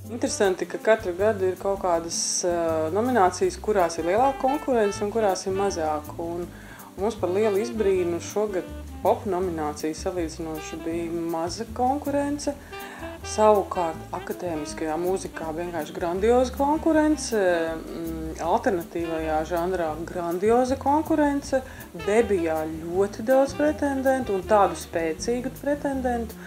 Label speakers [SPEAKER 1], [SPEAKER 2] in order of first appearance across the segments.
[SPEAKER 1] Interesanti, ka katru gadu ir kaut kādas nominācijas, kurās ir lielāka konkurence un kurās ir mazāka. Un mums par lielu izbrīnu šogad pop nominācija salīdzinoši bija maza konkurence. Savukārt akadēmiskajā mūzikā vienkārši grandioza konkurence, alternatīvajā žanrā grandioza konkurence, debijā ļoti daudz pretendentu un tādu spēcīgu pretendentu,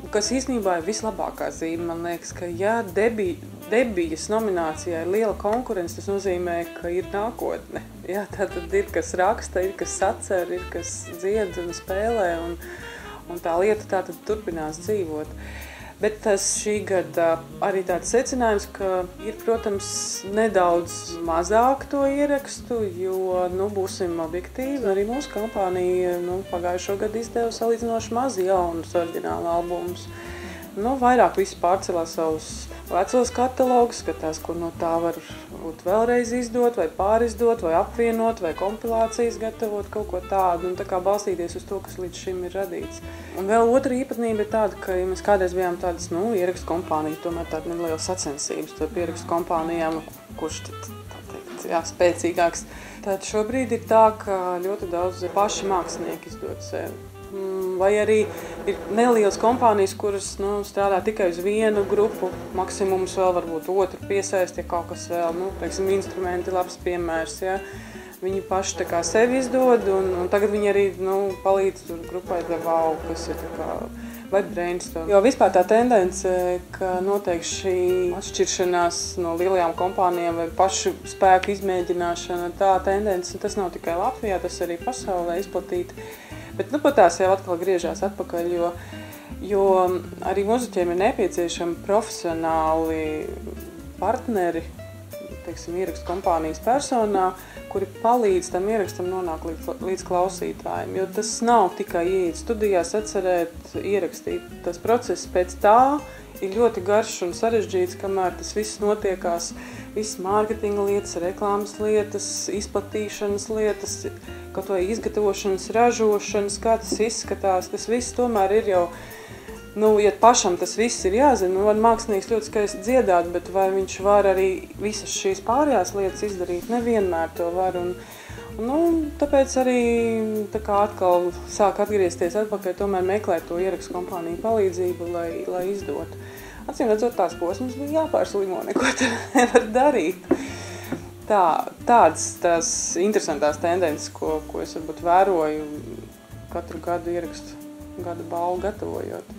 [SPEAKER 1] kas īstenībā ir vislabākā zīme. Man liekas, ka ja debijas nominācijā ir liela konkurence, tas nozīmē, ka ir nākotne. Jā, tātad ir kas raksta, ir kas sacer, ir kas dzied un spēlē, un tā lieta tātad turpinās dzīvot. Bet tas šī gada arī tāds secinājums, ka ir, protams, nedaudz mazāk to ierakstu, jo, būsim objektīvi, arī mūsu kompānija, pagājušo gadu izdeva salīdzinoši maz jaunus oriģinālu albumus. Vairāk visi pārcelās savus vecos katalogus, skatās, kur no tā var būt vēlreiz izdot, vai pārizdot, vai apvienot, vai kompilācijas gatavot, kaut ko tādu, un tā kā balstīties uz to, kas līdz šim ir radīts. Un vēl otra īpatnība ir tāda, ka ja mēs kādreiz bijām tādas, ierakstu kompānija, tomēr tāda neliela sacensības starp ierakstu kompānijām, kurš tad, tā teikt, spēcīgāks. Tad šobrīd ir tā, ka ļoti daudz paši mākslinieki izdod sevi. Vai arī ir nelielas kompānijas, kuras strādā tikai uz vienu grupu, maksimums vēl varbūt otru piesaist, ja kaut kas vēl, teiksim, instrumenti labs piemērs, ja. Viņi paši tā kā sevi izdod, un tagad viņi arī, palīdz tur grupai Davau, kas ir tā kā, vai Brainstorm. Jo vispār tā tendence, ka notiek šī atšķiršanās no lielajām kompānijām vai pašu spēku izmēģināšana, tā tendence, tas nav tikai Latvijā, tas arī pasaulē izplatīta. Bet pat tās jau atkal griežās atpakaļ, jo arī muziķiem ir nepieciešami profesionāli partneri, teiksim, ierakstu kompānijas personā, kuri palīdz tam ierakstam nonākt līdz klausītājiem. Jo tas nav tikai ieiet studijā, sacerēt, ierakstīt. Tas process pēc tā ir ļoti garš un sarežģīts, kamēr tas viss notiekās, viss mārketinga lietas, reklāmas lietas, izplatīšanas lietas, kaut vai izgatavošanas, ražošanas, kā tas izskatās. Tas viss tomēr ir jau, ja pašam tas viss ir jāzina, var mākslinieks ļoti skaisti dziedāt, bet vai viņš var arī visas šīs pārējās lietas izdarīt, nevienmēr to var. Tāpēc arī atkal sāk atgriezties atpakaļ, tomēr meklēt to ierakstu kompāniju palīdzību, lai izdotu. Acīm redzot, tās posmas bija jāpārslimo, neko tur nevar darīt. Tādas tās interesantās tendences, ko es varbūt vēroju katru gadu ierakstu gada balvu gatavojot.